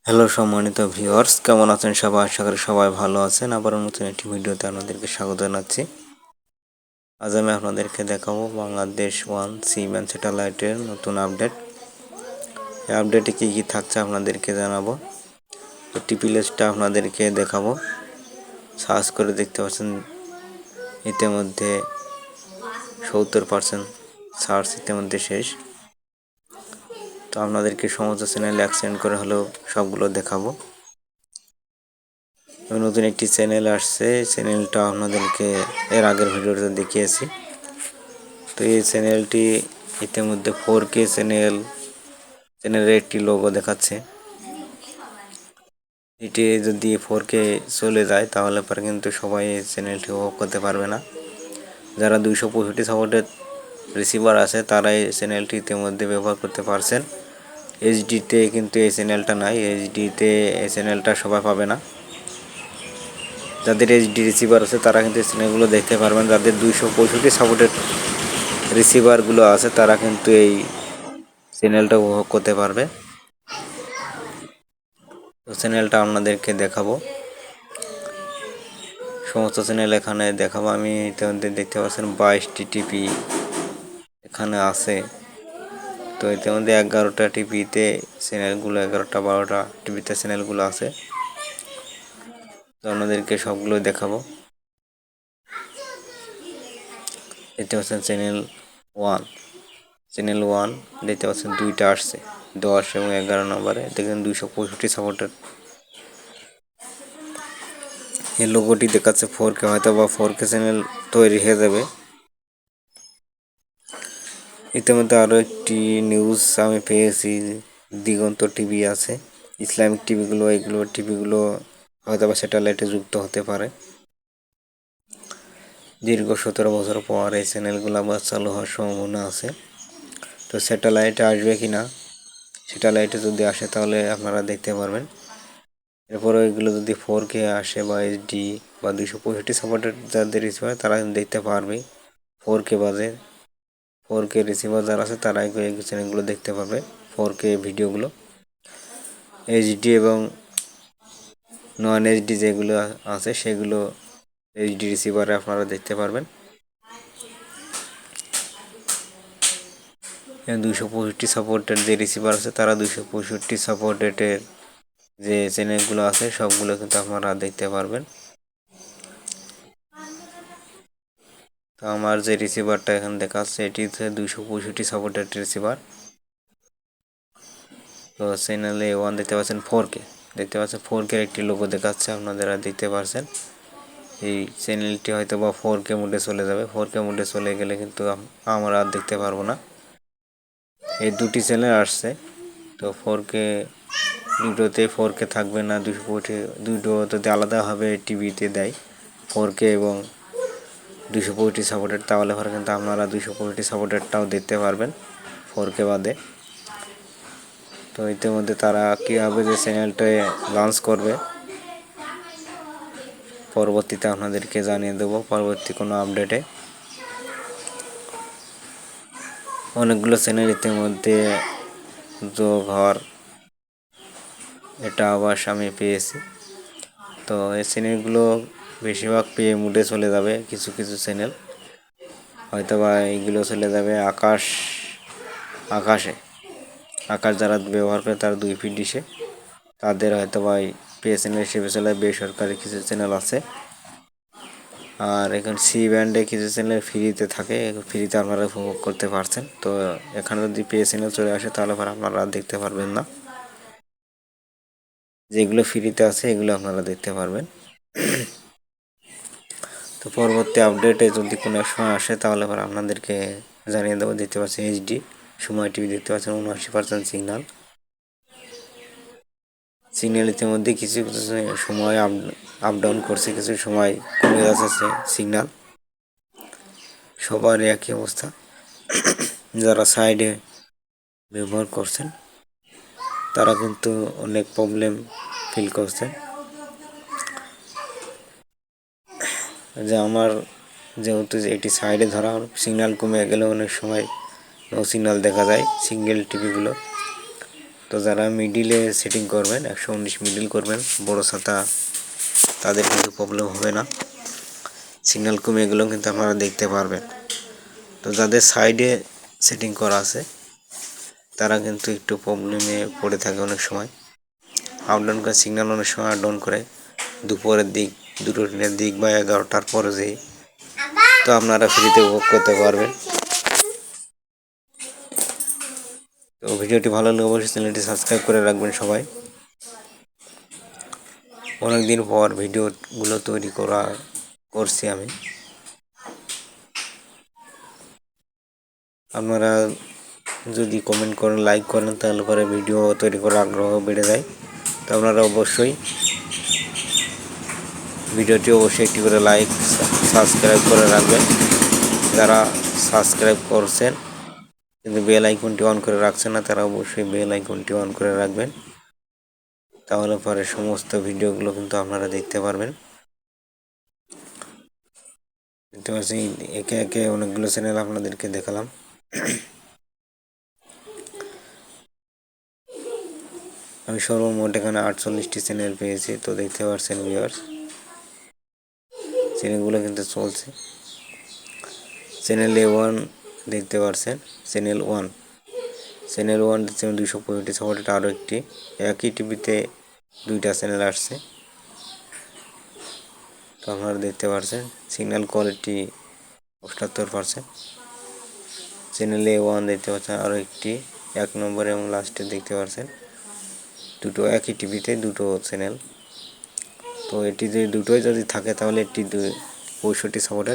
Hello সম্মানিত viewers, কেমন আছেন সবাই? আশা করি সবাই ভালো আছেন। আবারও নতুন একটি ভিডিওতে আপনাদেরকে স্বাগত জানাচ্ছি। আজ আমি আপনাদেরকে দেখাবো বাংলাদেশ ওয়ান সি-ব্যান্ড স্যাটেলাইটের নতুন আপডেট। এই আপডেটে কী কী থাকছে আপনাদেরকে জানাবো। তো টিপি লিস্টটা আপনাদেরকে দেখাবো। সার্চ করে দেখতে পাচ্ছেন ইতিমধ্যে 70% সার্চ ইতিমধ্যে শেষ। তো আপনাদেরকে সমস্ত চ্যানেল অ্যাক্সেন্ড করে হলেও সবগুলো দেখাবো। নতুন একটি চ্যানেল আসছে, চ্যানেলটা আপনাদেরকে এর আগের ভিডিওতে দেখিয়েছি। তো এই চ্যানেলটি ইতিমধ্যে 4K চ্যানেলের একটি লোগো দেখাচ্ছে। এটি যদি 4K চলে যায় তাহলে পরে কিন্তু সবাই এই চ্যানেলটি উপভোগ করতে পারবে না। যারা 265 সাপোর্টের রিসিভার আছে তারা এই চ্যানেলটি ইতিমধ্যে ব্যবহার করতে পারছেন। এইচডিতে কিন্তু এই চ্যানেলটা নাই, এইচডিতে এই চ্যানেলটা সবাই পাবে না। যাদের এইচডি রিসিভার আছে তারা কিন্তু এই চ্যানেলগুলো দেখতে পারবেন। যাদের 265 সাপোর্টের রিসিভারগুলো আছে তারা কিন্তু এই চ্যানেলটা উপভোগ করতে পারবে। তো চ্যানেলটা আপনাদেরকে দেখাবো, সমস্ত চ্যানেল এখানে দেখাবো। আমি ইতিমধ্যে দেখতে পাচ্ছেন 22টি টিপি এখানে আছে। তো ইতিমধ্যে 11টা টিপিতে চ্যানেলগুলো, 11টা 12টা টিভিতে চ্যানেলগুলো আছে। তো আপনাদেরকে সবগুলো দেখাবো। দেখতে পাচ্ছেন চ্যানেল ওয়ান দেখতে পাচ্ছেন 2টা আসছে, 10 এবং 11 নম্বরে। দেখেন 265 সাপোর্টের এই লোগোটি দেখাচ্ছে 4K, হয়তো বা 4K চ্যানেল তৈরি হয়ে যাবে। ইতিমধ্যে আরও একটি নিউজ আমি পেয়েছি, দিগন্ত টিভি আছে, ইসলামিক টিভিগুলো, এগুলো টিভিগুলো হয়তো বা স্যাটেলাইটে যুক্ত হতে পারে। দীর্ঘ 17 বছর পর এই চ্যানেলগুলো আবার চালু হওয়ার সম্ভাবনা আছে। তো স্যাটেলাইটে আসবে কি না, স্যাটেলাইটে যদি আসে তাহলে আপনারা দেখতে পারবেন। এরপরে এগুলো যদি 4K আসে বা এইচডি বা 265 সাপোর্টের যাদের রিসিভার তারা দেখতে পারবে। 4K বাজে 4K রিসিভার যারা আছে তারাই এই চ্যানেলগুলো দেখতে পাবে, 4K ভিডিওগুলো। এইচডি এবং নন এইচডি যেগুলো আছে সেগুলো এইচডি রিসিভারে আপনারা দেখতে পারবেন। 265 সাপোর্টের যে রিসিভার আছে তারা 265 সাপোর্টের যে চ্যানেলগুলো আছে সবগুলো কিন্তু আপনারা দেখতে পারবেন। তো আমার যে রিসিভারটা এখানে দেখাচ্ছে এটি হচ্ছে 265 সাপোর্টের রিসিভার। তো চ্যানেলে ওয়ান দেখতে পাচ্ছেন 4K, দেখতে পাচ্ছেন 4K একটি লোগো দেখাচ্ছে, আপনারা দেখতে পাচ্ছেন। এই চ্যানেলটি হয়তো বা 4K মোডে চলে যাবে। 4K মোডে চলে গেলে কিন্তু আমরা আর দেখতে পারবো না। এই দুটি চ্যানেল আসছে, তো 4K দুটোতে 4K থাকবে না, 265 দুটো যদি আলাদাভাবে টিভিতে দেয় 4K এবং 265 সাপোর্টেড, তাহলে পরে কিন্তু আপনারা 265 সাপোর্টেডটাও দেখতে পারবেন 4K বাদে। তো ইতিমধ্যে তারা কীভাবে যে চ্যানেলটা লঞ্চ করবে পরবর্তীতে আপনাদেরকে জানিয়ে দেবো পরবর্তী কোনো আপডেটে। অনেকগুলো চ্যানেল ইতিমধ্যে যোগ হওয়ার এটা আবার আমি পেয়েছি। তো এই চ্যানেলগুলো বেশিরভাগ পেয়ে মুডে চলে যাবে, কিছু কিছু চ্যানেল হয়তো বা এইগুলো চলে যাবে আকাশে। আকাশ যারা ব্যবহার করে তার 2 ফিট ডিশে তাদের হয়তো বা পেয়ে চ্যানেল হিসেবে চলে। বেসরকারি কিছু চ্যানেল আছে, আর এখন সি ব্যান্ডে কিছু চ্যানেল ফ্রিতে থাকে, ফ্রিতে আপনারা উপভোগ করতে পারছেন। তো এখানে যদি পেয়ে চ্যানেল চলে আসে তাহলে আপনারা দেখতে পারবেন না। যেগুলো ফ্রিতে আছে এগুলো আপনারা দেখতে পারবেন। তো পরবর্তী আপডেটে যদি কোনো সময় আসে তাহলে আপনাদেরকে জানিয়ে দেবো। দেখতে পাচ্ছেন এইচডি সময় টিভি, দেখতে পাচ্ছেন 79% সিগন্যাল ইতিমধ্যে কিছু কিছু সময় আপ ডাউন করছে, কিছু সময় কমে যাচ্ছে সিগন্যাল। সবার একই অবস্থা, যারা সাইডে ব্যবহার করছেন তারা কিন্তু অনেক প্রবলেম ফিল করছেন। যে আমার যেহেতু এটি সাইডে ধরা, সিগন্যাল কমে গেলে অনেক সময় নো সিগন্যাল দেখা যায় সিঙ্গেল টিভিগুলো। তো যারা মিডিলে সেটিং করবেন 119 মিডিল করবেন বড় ছাতা, তাদের কিন্তু প্রবলেম হবে না, সিগন্যাল কমে এগুলো কিন্তু আপনারা দেখতে পারবেন। তো যাদের সাইডে সেটিং করা আছে তারা কিন্তু একটু প্রবলেমে পড়ে থাকে অনেক সময়। আপ ডাউন করে সিগন্যাল অনেক সময় আপ ডাউন করে দুপুরের দিক, 2টোর দিক বা 11টার পরে যেই, তো আপনারা ফ্রিতে উপভোগ করতে পারবেন। তো ভিডিওটি ভালো লাগলে অবশ্যই চ্যানেলটি সাবস্ক্রাইব করে রাখবেন সবাই। অনেকদিন পর ভিডিওগুলো তৈরি করছি আমি। আপনারা যদি কমেন্ট করেন, লাইক করেন, তাহলে পরে ভিডিও তৈরি করার আগ্রহ বেড়ে যায়। তো আপনারা অবশ্যই ভিডিওটি একটি করে লাইক, সাবস্ক্রাইব করে রাখবেন। যারা সাবস্ক্রাইব করছেন কিন্তু বেল আইকনটি অন করে রাখছেন না, তারা অবশ্যই বেল আইকনটি অন করে রাখবেন, তাহলে পরে সমস্ত ভিডিওগুলো কিন্তু আপনারা দেখতে পারবেন। দেখতে পাচ্ছি একে একে অনেকগুলো চ্যানেল আপনাদেরকে দেখালাম। আমি সর্বমোট এখানে 48টি চ্যানেল পেয়েছি। তো দেখতে পাচ্ছেন ভিউয়ার্স, চ্যানেলগুলো কিন্তু চলছে। চ্যানেল A1 দেখতে পাচ্ছেন, চ্যানেল 1 দিচ্ছে 265 সাপোর্টেড, আরও একটি একই টিভিতে 2টা চ্যানেল আসছে। তো আপনারা দেখতে পাচ্ছেন সিগন্যাল কোয়ালিটি 78%। চ্যানেল A1 দেখতে পাচ্ছেন, আরও একটি 1 নম্বর এবং লাস্টে দেখতে পাচ্ছেন দুটো একই টিভিতে 2টো চ্যানেল। তো এটি যদি দুটোই যদি থাকে তাহলে এটি 65 সাপোর্টেড।